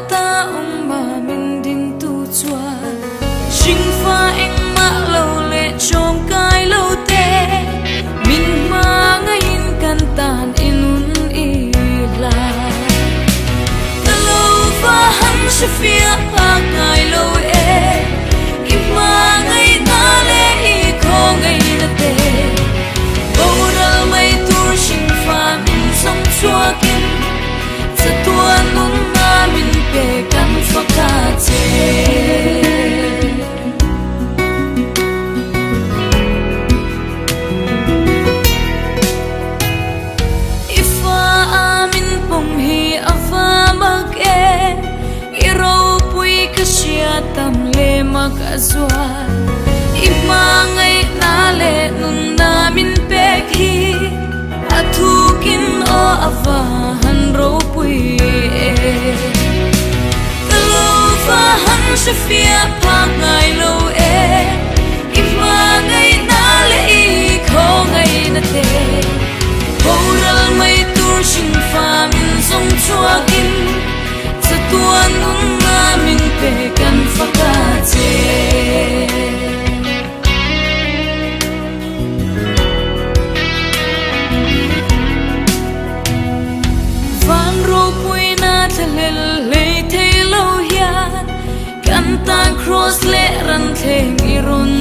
ta ông mà mình đình tu chua chính pha anh mà lâu lệ trong cái lâu tê mình mà ngay in can tan in ý là ta lâu và hắn sẽ phía pa ngay lâu e im mà ngay ta lệ ý khó ngay na tê bầu ra mây tu chính pha mình sống chua kinh sa tuan nun na min pe kan fakate ifa amin pom hi ava mag e iro pui kasia tam le mag azwa ima ngai na le nun na min pe hi athukin o ava han ro pui ta lo fa han se fia pa ngai lo e ima ngai na le I kho ngai na te boral mai tur shin fa min song chua in sa tuan nun na min pe kan fa ka che le te lo hian kan tan cross le ran theng I ron